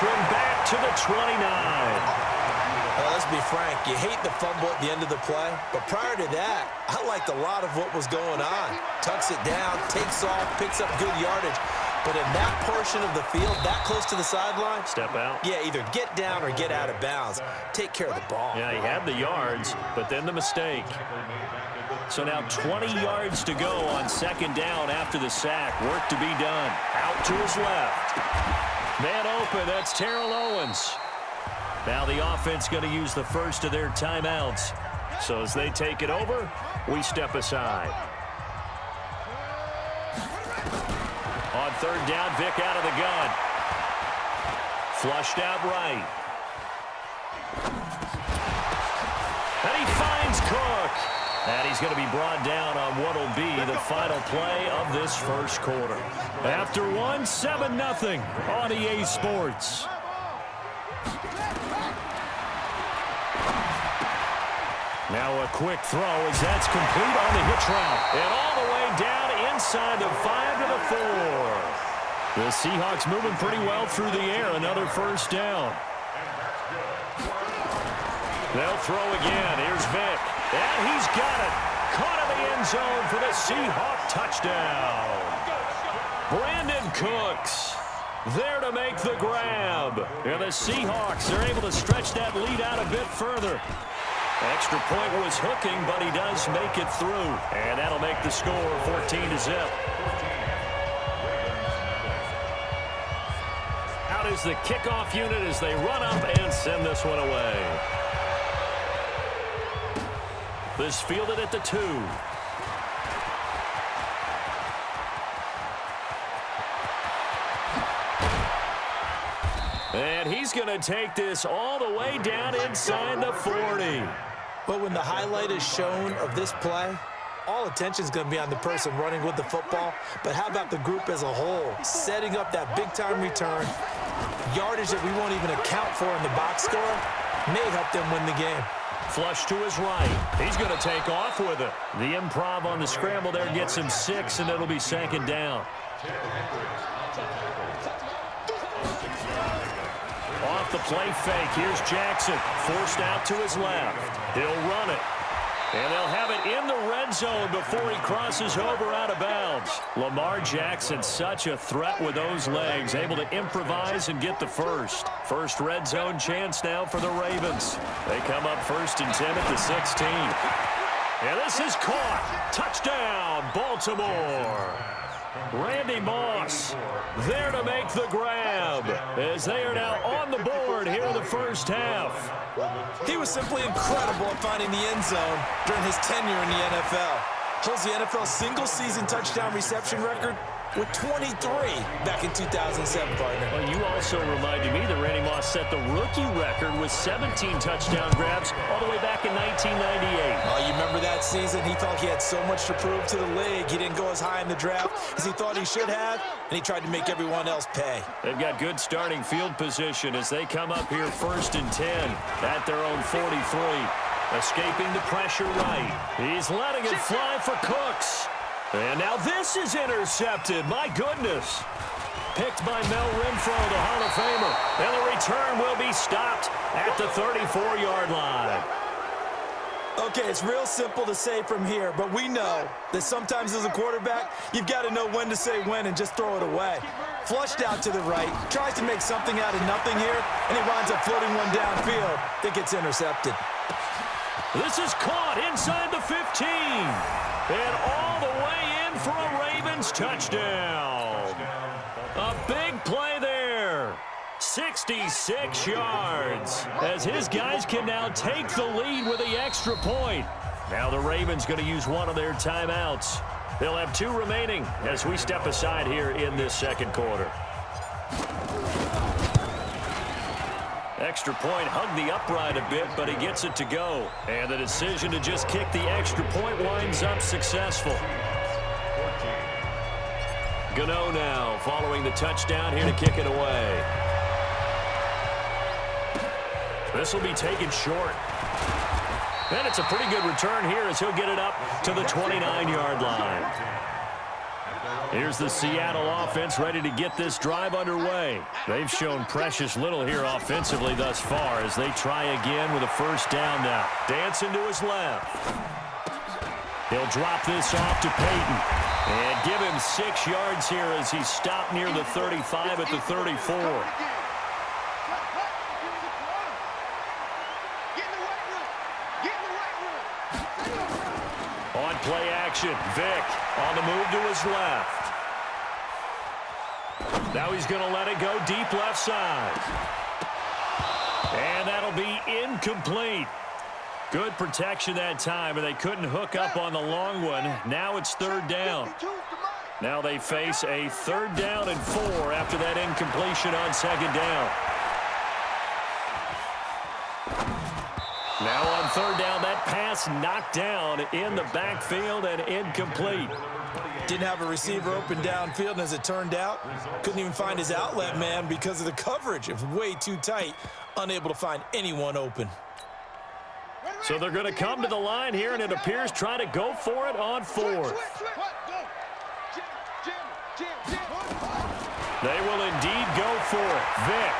this one back to the 29. Well, let's be frank. You hate the fumble at the end of the play, but prior to that, I liked a lot of what was going on. Tucks it down, takes off, picks up good yardage. But in that portion of the field, that close to the sideline, step out. Yeah, either get down or get out of bounds. Take care of the ball. Yeah, he had the yards, but then the mistake. So now 20 yards to go on second down after the sack. Work to be done. Out to his left. Man open, that's Terrell Owens. Now the offense going to use the first of their timeouts. So as they take it over, we step aside. On third down, Vick out of the gun. Flushed out right. And he finds Cook. And he's going to be brought down on what will be the final play of this first quarter. After one, 7-0 on EA Sports. Now a quick throw as that's complete on the hitch route. And all the way down inside the 5 to the 4. The Seahawks moving pretty well through the air. Another first down. They'll throw again. Here's Vick. And he's got it. Caught in the end zone for the Seahawk touchdown. Brandon Cooks there to make the grab. And the Seahawks are able to stretch that lead out a bit further. Extra point was hooking, but he does make it through. And that'll make the score 14-0. Out is the kickoff unit as they run up and send this one away. This fielded at the 2. And he's going to take this all the way down inside the 40. But when the highlight is shown of this play, all attention is going to be on the person running with the football. But how about the group as a whole? Setting up that big-time return, yardage that we won't even account for in the box score, may help them win the game. Flush to his right. He's going to take off with it. The improv on the scramble there gets him 6, and it'll be second down. Off the play fake. Here's Jackson. Forced out to his left. He'll run it. And they'll have it in the red zone before he crosses over out of bounds. Lamar Jackson, such a threat with those legs, able to improvise and get the first. First red zone chance now for the Ravens. They come up 1st and 10 at the 16. And this is caught. Touchdown, Baltimore. Randy Moss there to make the grab as they are now on the board here in the first half. He was simply incredible at finding the end zone during his tenure in the NFL. Holds the NFL single-season touchdown reception record with 23 back in 2007, partner. Well, you also reminded me that Randy Moss set the rookie record with 17 touchdown grabs all the way back in 1998. Oh, you remember that season? He thought he had so much to prove to the league. He didn't go as high in the draft as he thought he should have, and he tried to make everyone else pay. They've got good starting field position as they come up here 1st and 10 at their own 43. Escaping the pressure right. He's letting it fly for Cooks. And now this is intercepted. My goodness. Picked by Mel Renfro, the Hall of Famer. And the return will be stopped at the 34-yard line. Okay, it's real simple to say from here, but we know that sometimes as a quarterback, you've got to know when to say when and just throw it away. Flushed out to the right, tries to make something out of nothing here, and he winds up floating one downfield that gets intercepted. This is caught inside the 15. And all the way in for a Ravens touchdown. A big play there. 66 yards as his guys can now take the lead with the extra point. Now the Ravens going to use one of their timeouts. They'll have 2 remaining as we step aside here in this second quarter. Extra point hugged the upright a bit, but he gets it to go. And the decision to just kick the extra point winds up successful. Gano now following the touchdown here to kick it away. This will be taken short. And it's a pretty good return here as he'll get it up to the 29-yard line. Here's the Seattle offense ready to get this drive underway. They've shown precious little here offensively thus far as they try again with a first down now. Dancing to his left. He'll drop this off to Peyton. And give him 6 yards here as he stopped near the 35 at the 34. On play action, Vick on the move to his left. Now he's going to let it go deep left side. And that'll be incomplete. Good protection that time, and they couldn't hook up on the long one. Now it's 3rd down. Now they face a 3rd down and 4 after that incompletion on 2nd down. Now on 3rd down, that pass knocked down in the backfield and incomplete. Didn't have a receiver open downfield, and as it turned out, couldn't even find his outlet man because of the coverage. It was way too tight, unable to find anyone open. So they're going to come to the line here, and it appears trying to go for it on 4th. They will indeed go for it. Vick.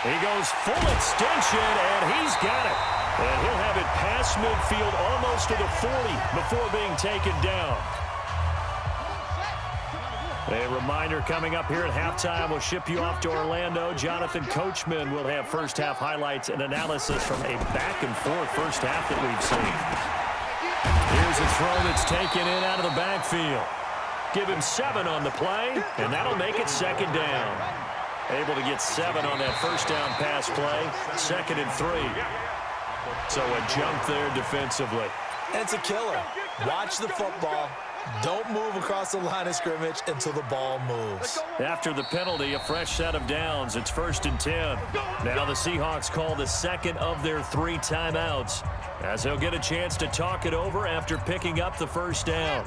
He goes full extension, and he's got it. And he'll have it past midfield almost to the 40 before being taken down. A reminder coming up here at halftime, we'll ship you off to Orlando. Jonathan Coachman will have first-half highlights and analysis from a back-and-forth first half that we've seen. Here's a throw that's taken in out of the backfield. Give him 7 on the play, and that'll make it 2nd down. Able to get 7 on that first down pass play, 2nd and 3. So a jump there defensively. And it's a killer. Watch the football. Don't move across the line of scrimmage until the ball moves. After the penalty, a fresh set of downs. It's 1st and 10. Now the Seahawks call the 2nd of their 3 timeouts, as they'll get a chance to talk it over after picking up the first down.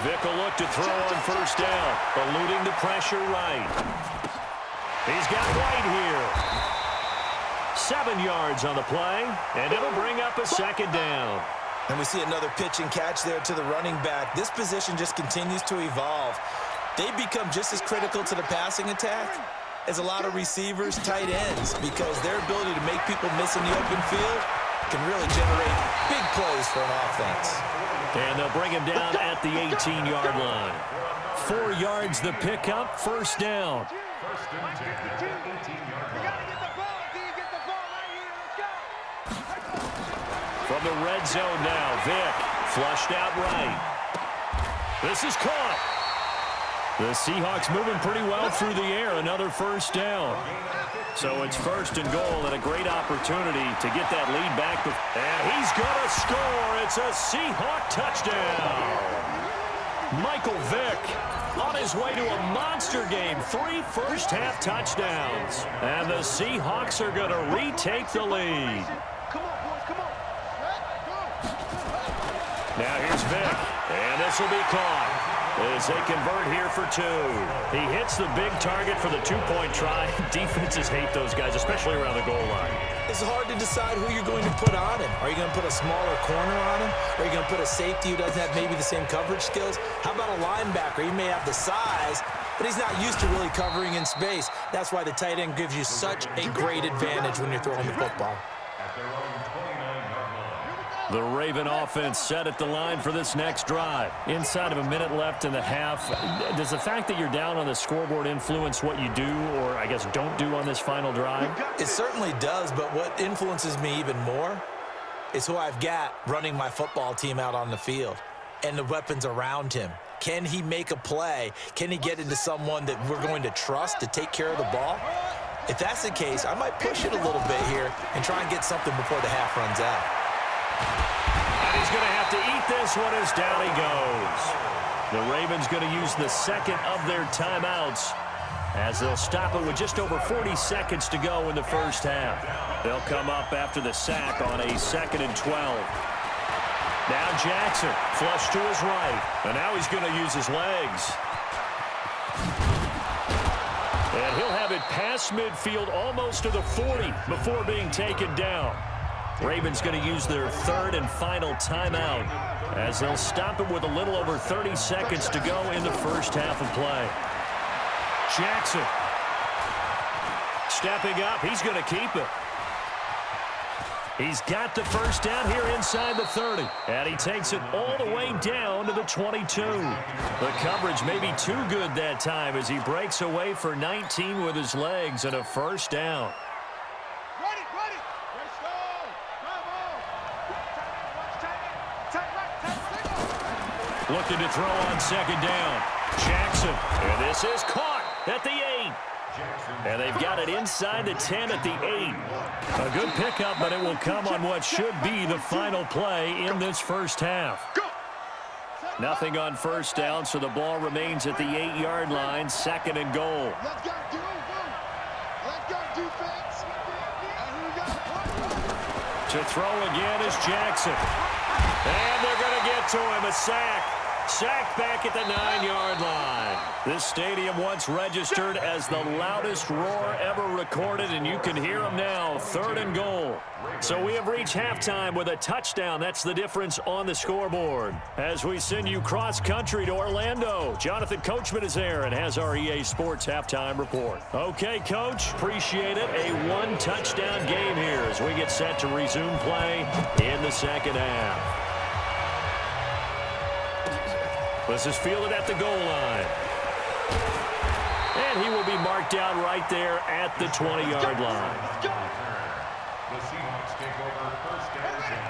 Vick will look to throw on first down, eluding the pressure right. He's got White here. 7 yards on the play, and it'll bring up a 2nd down. And we see another pitch and catch there to the running back. This position just continues to evolve. They become just as critical to the passing attack as a lot of receivers, tight ends, because their ability to make people miss in the open field can really generate big plays for an offense. And they'll bring him down at the 18-yard line. 4 yards the pickup, first down. From the red zone now, Vick flushed out right. This is caught. The Seahawks moving pretty well through the air. Another first down. So it's 1st and goal and a great opportunity to get that lead back. And he's going to score. It's a Seahawk touchdown. Michael Vick on his way to a monster game. 3 first-half touchdowns. And the Seahawks are going to retake the lead. Now here's Vick, and this will be caught as they convert here for 2. He hits the big target for the 2-point try. Defenses hate those guys, especially around the goal line. It's hard to decide who you're going to put on him. Are you going to put a smaller corner on him? Are you going to put a safety who doesn't have maybe the same coverage skills? How about a linebacker? He may have the size, but he's not used to really covering in space. That's why the tight end gives you such a great advantage when you're throwing the football. The Raven offense set at the line for this next drive. Inside of a minute left in the half, does the fact that you're down on the scoreboard influence what you do, or I guess don't do on this final drive? It certainly does, but what influences me even more is who I've got running my football team out on the field and the weapons around him. Can he make a play? Can he get into someone that we're going to trust to take care of the ball? If that's the case, I might push it a little bit here and try and get something before the half runs out. And he's going to have to eat this one as down he goes. The Ravens going to use the 2nd of their timeouts as they'll stop it with just over 40 seconds to go in the first half. They'll come up after the sack on a 2nd and 12. Now Jackson, flush to his right. And now he's going to use his legs. And he'll have it past midfield almost to the 40 before being taken down. Ravens going to use their third and final timeout as they'll stop it with a little over 30 seconds to go in the first half of play. Jackson stepping up. He's going to keep it. He's got the first down here inside the 30. And he takes it all the way down to the 22. The coverage may be too good that time as he breaks away for 19 with his legs and a first down. Looking to throw on second down. Jackson. And this is caught at the 8. And they've got it inside the 10 at the 8. A good pickup, but it will come on what should be the final play in this first half. Nothing on first down, so the ball remains at the 8-yard line, second and goal. To throw again is Jackson. And they're going to get to him, a sack. Sacked back at the 9-yard line. This stadium once registered as the loudest roar ever recorded, and you can hear them now, third and goal. So we have reached halftime with a touchdown. That's the difference on the scoreboard. As we send you cross-country to Orlando, Jonathan Coachman is there and has our EA Sports halftime report. Okay, Coach, appreciate it. A one-touchdown game here as we get set to resume play in the second half. This is fielded at the goal line. And he will be marked down right there at the 20-yard line.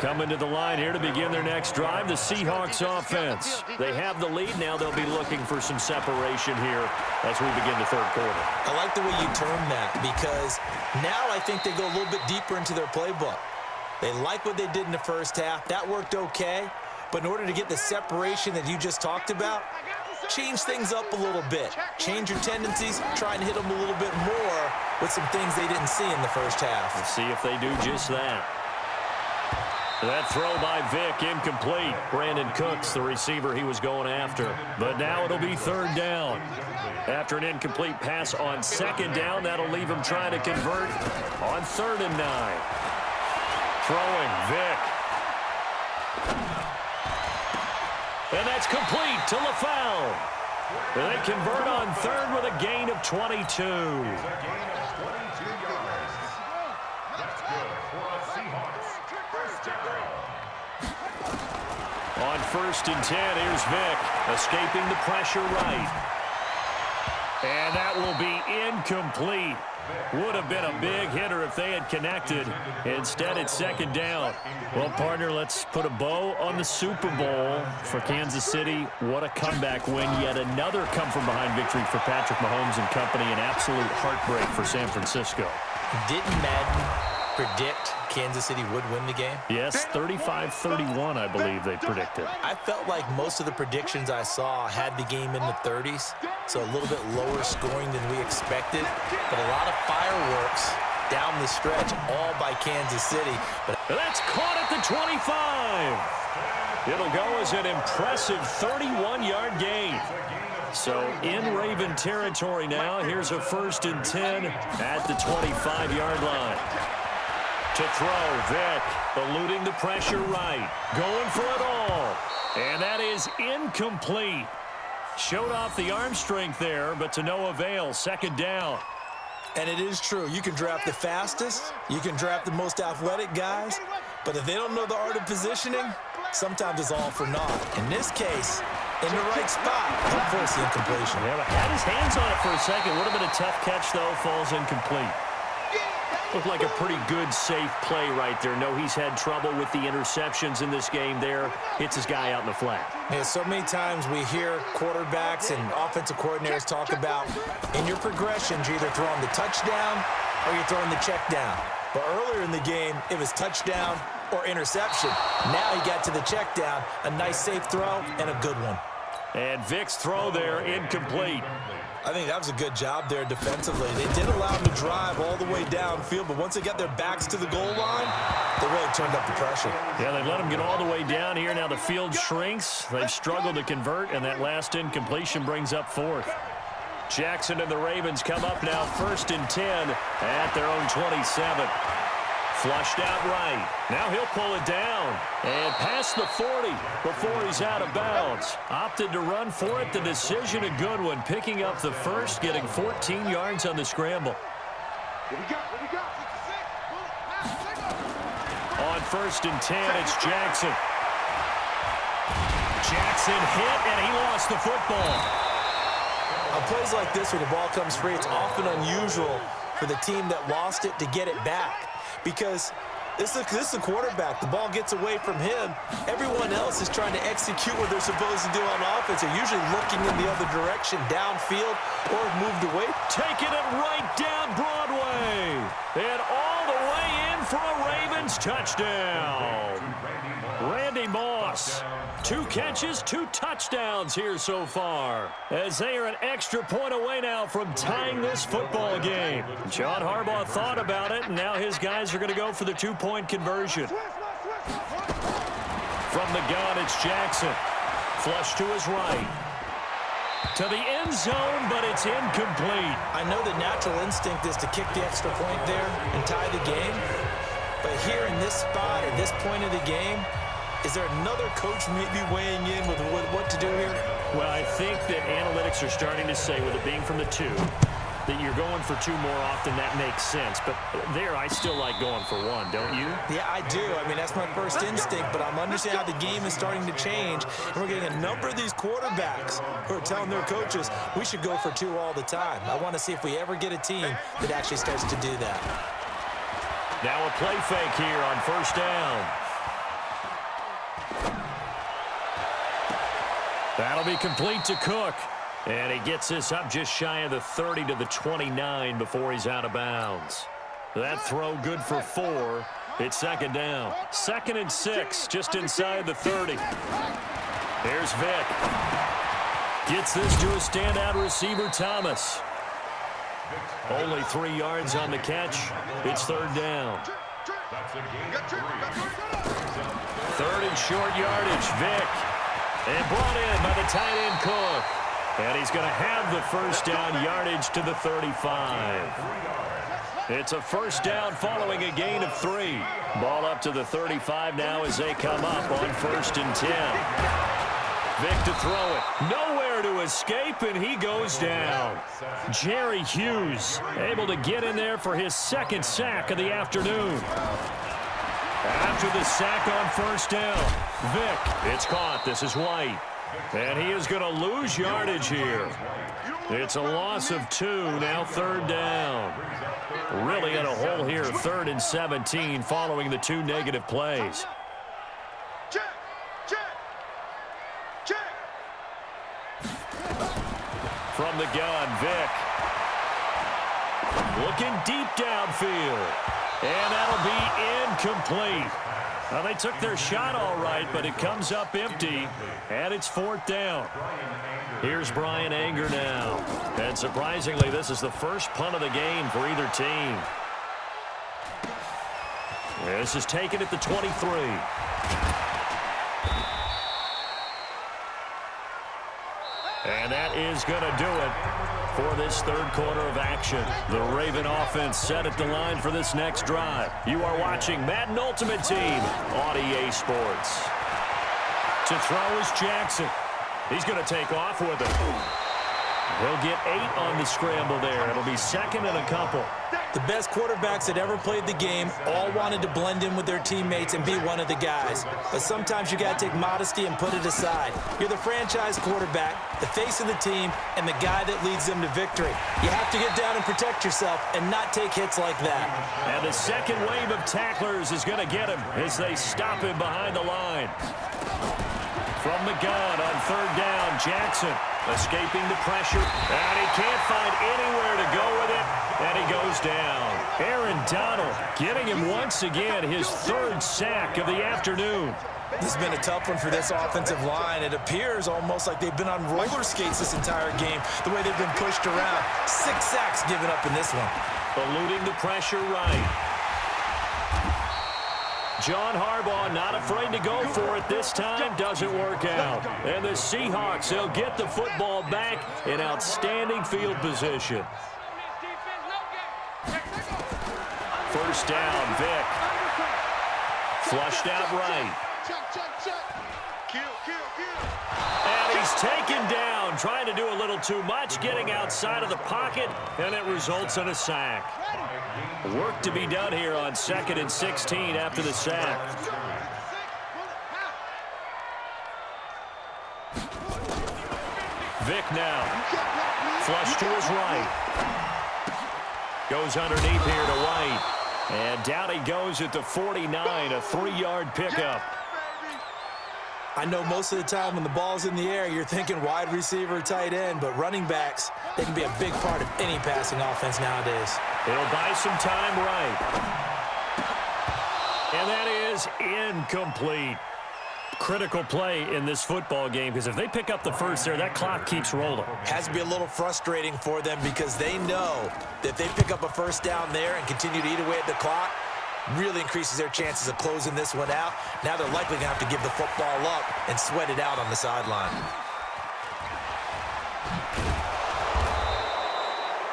Coming to the line here to begin their next drive, the Seahawks offense. They have the lead. Now they'll be looking for some separation here as we begin the third quarter. I like the way you term that because now I think they go a little bit deeper into their playbook. They like what they did in the first half. That worked okay. But in order to get the separation that you just talked about, change things up a little bit. Change your tendencies, try and hit them a little bit more with some things they didn't see in the first half. Let's see if they do just that. That throw by Vick, incomplete. Brandon Cooks, the receiver he was going after. But now it'll be third down. After an incomplete pass on second down, that'll leave him trying to convert on 3rd and 9. Throwing, Vick. And that's complete to LaFell. They convert on third with a gain of 22. On 1st and 10, here's Vick, escaping the pressure right. And that will be incomplete. Would have been a big hitter if they had connected. Instead, it's second down. Well, partner, let's put a bow on the Super Bowl for Kansas City. What a comeback win. Yet another come-from-behind victory for Patrick Mahomes and company. An absolute heartbreak for San Francisco. Didn't Madden predict Kansas City would win the game? Yes, 35-31, I believe they predicted. I felt like most of the predictions I saw had the game in the 30s, so a little bit lower scoring than we expected, but a lot of fireworks down the stretch, all by Kansas City. But that's caught at the 25. It'll go as an impressive 31-yard gain. So in Raven territory now, here's a 1st and 10 at the 25-yard line. To throw, Vick, eluding the pressure right, going for it all. And that is incomplete. Showed off the arm strength there, but to no avail. Second down. And it is true. You can draft the fastest. You can draft the most athletic guys. But if they don't know the art of positioning, sometimes it's all for naught. In this case, in the right spot, he'll force the incompletion. Yeah, but had his hands on it for a second. Would have been a tough catch, though. Falls incomplete. Looked like a pretty good, safe play right there. No, he's had trouble with the interceptions in this game there. Hits his guy out in the flat. Yeah, so many times we hear quarterbacks and offensive coordinators talk about in your progressions, you're either throwing the touchdown or you're throwing the check down. But earlier in the game, it was touchdown or interception. Now he got to the check down, a nice safe throw and a good one. And Vick's throw there, incomplete. I think that was a good job there defensively. They did allow him to drive all the way downfield, but once they got their backs to the goal line, they really turned up the pressure. Yeah, they let him get all the way down here. Now the field shrinks. They've struggled to convert, and that last incompletion brings up 4th. Jackson and the Ravens come up now 1st and 10 at their own 27. Flushed out right. Now he'll pull it down and past the 40 before he's out of bounds. Opted to run for it. The decision a good one. Picking up the first, getting 14 yards on the scramble. On 1st and 10, it's Jackson. Jackson hit, and he lost the football. On plays like this where the ball comes free, it's often unusual for the team that lost it to get it back. Because this is a quarterback. The ball gets away from him. Everyone else is trying to execute what they're supposed to do on offense. They're usually looking in the other direction, downfield, or moved away. Taking it right down Broadway. And all the way in for a Ravens touchdown. Randy Moss. 2 catches, 2 touchdowns here so far, as they are an extra point away now from tying this football game. John Harbaugh thought about it, and now his guys are going to go for the 2-point conversion. From the gun, it's Jackson. Flush to his right. To the end zone, but it's incomplete. I know the natural instinct is to kick the extra point there and tie the game, but here in this spot, at this point of the game, is there another coach maybe weighing in with what to do here? Well, I think that analytics are starting to say, with it being from the 2, that you're going for 2 more often. That makes sense. But there, I still like going for 1, don't you? Yeah, I do. I mean, that's my first instinct, but I'm understanding how the game is starting to change. And we're getting a number of these quarterbacks who are telling their coaches, we should go for 2 all the time. I want to see if we ever get a team that actually starts to do that. Now a play fake here on 1st down. That'll be complete to Cook. And he gets this up just shy of the 30 to the 29 before he's out of bounds. That throw good for 4. It's 2nd down. 2nd and 6, just inside the 30. Here's Vick. Gets this to a standout receiver, Thomas. Only 3 yards on the catch. It's 3rd down. 3rd and short yardage, Vick. And brought in by the tight end Cook. And he's going to have the 1st down yardage to the 35. It's a 1st down following a gain of 3. Ball up to the 35 now as they come up on 1st and 10. Vick to throw it. Nowhere to escape, and he goes down. Jerry Hughes able to get in there for his 2nd sack of the afternoon. After the sack on 1st down, Vick, it's caught. This is White. And he is going to lose yardage here. It's a loss of 2, now 3rd down. Really in a hole here, 3rd and 17 following the 2 negative plays. From the gun, Vick. Looking deep downfield. And that'll be incomplete. Well, they took their shot all right, but it comes up empty, and it's 4th down. Here's Brian Anger now. And surprisingly, this is the first punt of the game for either team. This is taken at the 23. And that is going to do it for this 3rd quarter of action. The Raven offense set at the line for this next drive. You are watching Madden Ultimate Team on EA Sports. To throw is Jackson. He's going to take off with it. He'll get 8 on the scramble there. It'll be 2nd and a couple. The best quarterbacks that ever played the game all wanted to blend in with their teammates and be one of the guys. But sometimes you got to take modesty and put it aside. You're the franchise quarterback, the face of the team, and the guy that leads them to victory. You have to get down and protect yourself and not take hits like that. And the second wave of tacklers is going to get him as they stop him behind the line. From the gun on 3rd down, Jackson escaping the pressure, and he can't find anywhere to go with it, and he goes down. Aaron Donald getting him once again his 3rd sack of the afternoon. This has been a tough one for this offensive line. It appears almost like they've been on roller skates this entire game, the way they've been pushed around. 6 sacks given up in this one. Eluding the pressure right. John Harbaugh not afraid to go for it this time. Doesn't work out. And the Seahawks, they'll get the football back in outstanding field position. First down, Vic. Flushed out right. And he's taken down, trying to do a little too much, getting outside of the pocket, and it results in a sack. Work to be done here on 2nd and 16 after the sack. Vic now. Flush to his right. Goes underneath here to White. And down he goes at the 49, a 3-yard pickup. I know most of the time when the ball's in the air, you're thinking wide receiver, tight end, but running backs, they can be a big part of any passing offense nowadays. He'll buy some time right. And that is incomplete. Critical play in this football game, because if they pick up the first there, that clock keeps rolling. Has to be a little frustrating for them because they know that if they pick up a first down there and continue to eat away at the clock, really increases their chances of closing this one out. Now they're likely going to have to give the football up and sweat it out on the sideline.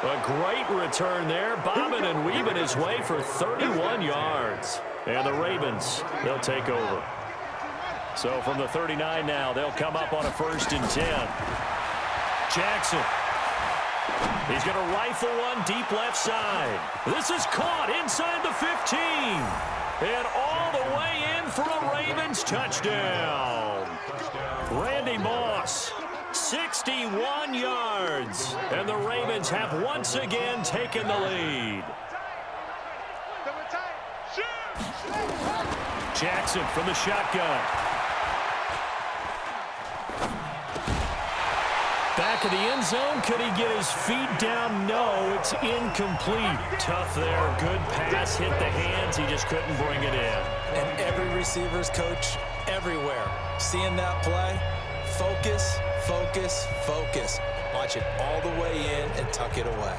A great return there, bobbing and weaving his way for 31 yards. And the Ravens, they'll take over. So from the 39 now, they'll come up on a 1st and 10. Jackson. He's going to rifle one deep left side. This is caught inside the 15. And all the way in for a Ravens touchdown. Randy Moss, 61 yards. And the Ravens have once again taken the lead. Jackson from the shotgun. Back of the end zone. Could he get his feet down? No, it's incomplete. Tough there. Good pass. Hit the hands. He just couldn't bring it in. And every receiver's coach everywhere, seeing that play, focus, focus, focus. Watch it all the way in and tuck it away.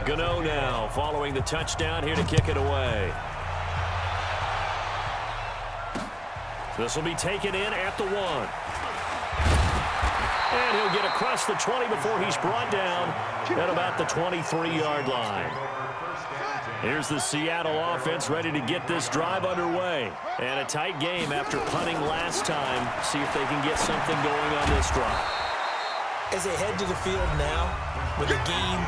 Gano now following the touchdown here to kick it away. This will be taken in at the 1. And he'll get across the 20 before he's brought down at about the 23-yard line. Here's the Seattle offense ready to get this drive underway. And a tight game after punting last time. See if they can get something going on this drive. As they head to the field now, with a game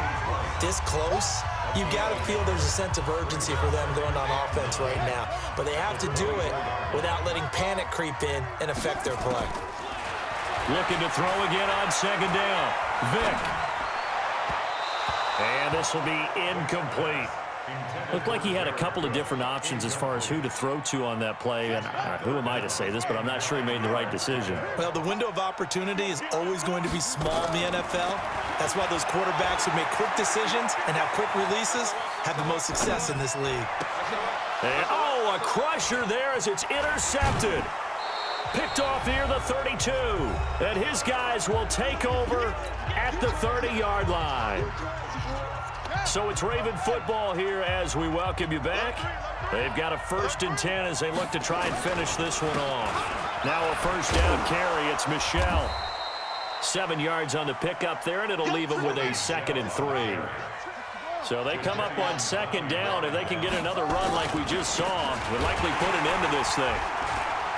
this close, you got to feel there's a sense of urgency for them going on offense right now. But they have to do it without letting panic creep in and affect their play. Looking to throw again on 2nd down. Vic. And this will be incomplete. Looked like he had a couple of different options as far as who to throw to on that play. And who am I to say this, but I'm not sure he made the right decision. Well, the window of opportunity is always going to be small in the NFL. That's why those quarterbacks who make quick decisions and have quick releases have the most success in this league. And, a crusher there as it's intercepted. Picked off near the 32. And his guys will take over at the 30-yard line. So it's Raven football here as we welcome you back. They've got a 1st and 10 as they look to try and finish this one off. Now a 1st down carry. It's Michel. 7 yards on the pickup there, and it'll leave them with a 2nd and 3. So they come up on 2nd down. If they can get another run like we just saw, would likely put an end to this thing.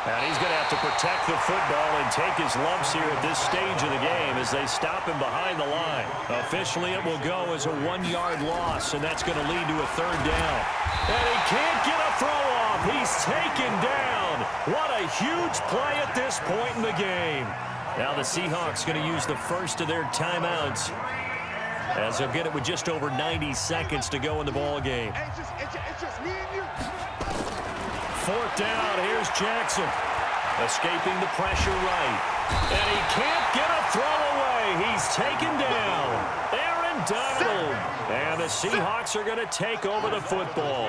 And he's going to have to protect the football and take his lumps here at this stage of the game as they stop him behind the line. Officially, it will go as a 1-yard loss, and that's going to lead to a 3rd down. And he can't get a throw off. He's taken down. What a huge play at this point in the game. Now the Seahawks going to use the first of their timeouts as they'll get it with just over 90 seconds to go in the ball game. It's just me and you. 4th down, here's Jackson. Escaping the pressure right. And he can't get a throw away. He's taken down. Aaron Donald. And the Seahawks are going to take over the football.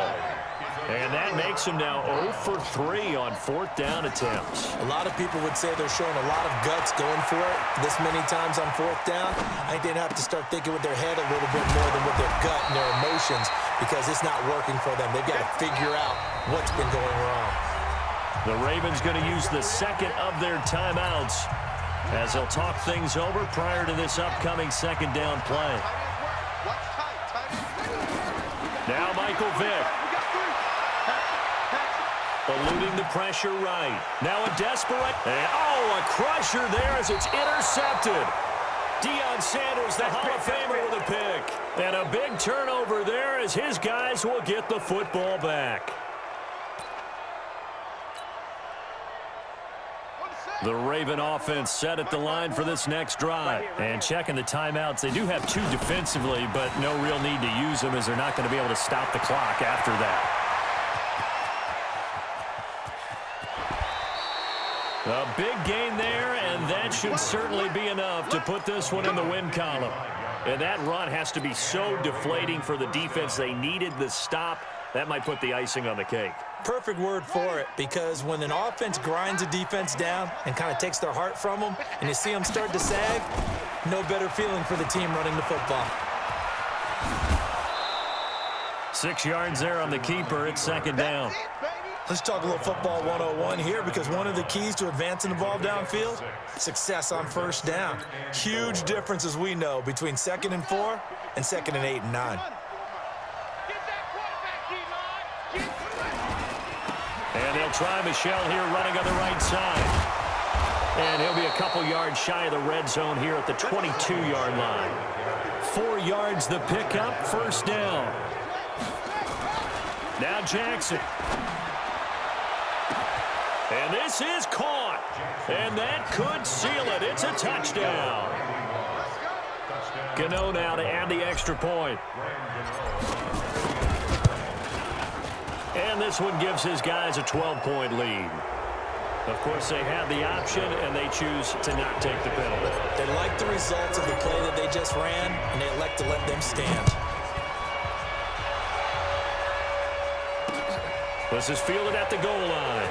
And that makes him now 0 for 3 on 4th down attempts. A lot of people would say they're showing a lot of guts going for it this many times on 4th down. I think they'd have to start thinking with their head a little bit more than with their gut and their emotions because it's not working for them. They've got to figure out what's been going wrong. The Ravens going to use the second of their timeouts as they'll talk things over prior to this upcoming 2nd down play. Now Michael Vick. Eluding the pressure right. Now a desperate. And, a crusher there as it's intercepted. Deion Sanders, the Hall of Famer, with a pick. And a big turnover there as his guys will get the football back. The Raven offense set at the line for this next drive. And checking the timeouts, they do have 2 defensively, but no real need to use them as they're not going to be able to stop the clock after that. A big gain there, and that should certainly be enough to put this one in the win column. And that run has to be so deflating for the defense. They needed the stop. That might put the icing on the cake. Perfect word for it, because when an offense grinds a defense down and kind of takes their heart from them, and you see them start to sag, no better feeling for the team running the football. 6 yards there on the keeper. It's 2nd down. Let's talk a little football 101 here, because one of the keys to advancing the ball downfield, success on 1st down. Huge difference, as we know, between 2nd and 4 and 2nd and 8 and 9. And they'll try Michelle here running on the right side. And he'll be a couple yards shy of the red zone here at the 22-yard line. 4 yards the pickup, 1st down. Now Jackson. And this is caught. And that could seal it. It's a touchdown. Gano now to add the extra point. And this one gives his guys a 12-point lead. Of course, they had the option, and they choose to not take the penalty. They like the results of the play that they just ran, and they elect to let them stand. This is fielded at the goal line.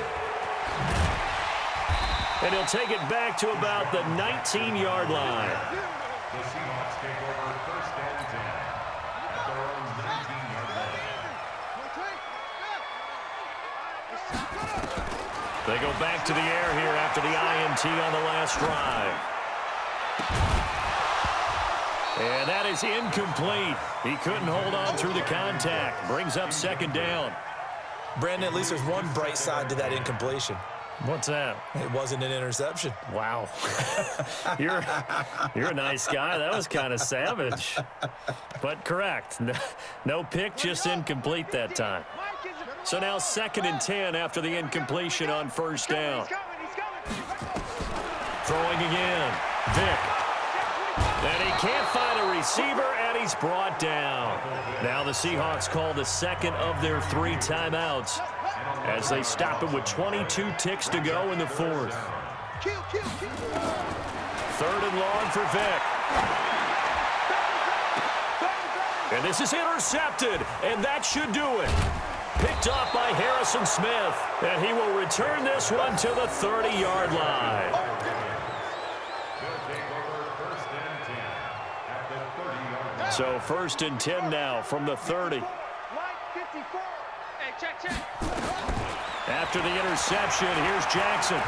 And he'll take it back to about the 19-yard line. The Seahawks take over 1st and 10 at their own 19-yard line. They go back to the air here after the INT on the last drive. And that is incomplete. He couldn't hold on through the contact. Brings up 2nd down. Brandon, at least there's one bright side to that incompletion. What's that? It wasn't an interception. Wow. You're a nice guy. That was kind of savage. But correct. No pick, just incomplete that time. So now 2nd and 10 after the incompletion on 1st down. Throwing again. Vick. And he can't find a receiver, and he's brought down. Now the Seahawks call the 2nd of their 3 timeouts as they stop it with 22 ticks to go in the 4th. 3rd and long for Vick. And this is intercepted, and that should do it. Picked off by Harrison Smith, and he will return this one to the 30-yard line. So 1st and 10 now from the 30. After the interception, here's Jackson.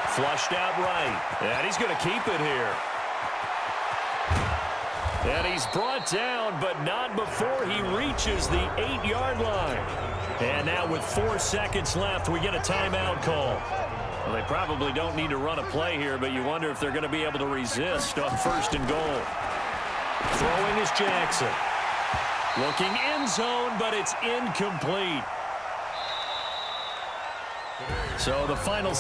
Flushed out right. And he's going to keep it here. And he's brought down, but not before he reaches the 8-yard line. And now with 4 seconds left, we get a timeout call. Well, they probably don't need to run a play here, but you wonder if they're going to be able to resist on 1st and goal. Throwing is Jackson. Looking end zone, but it's incomplete. So the final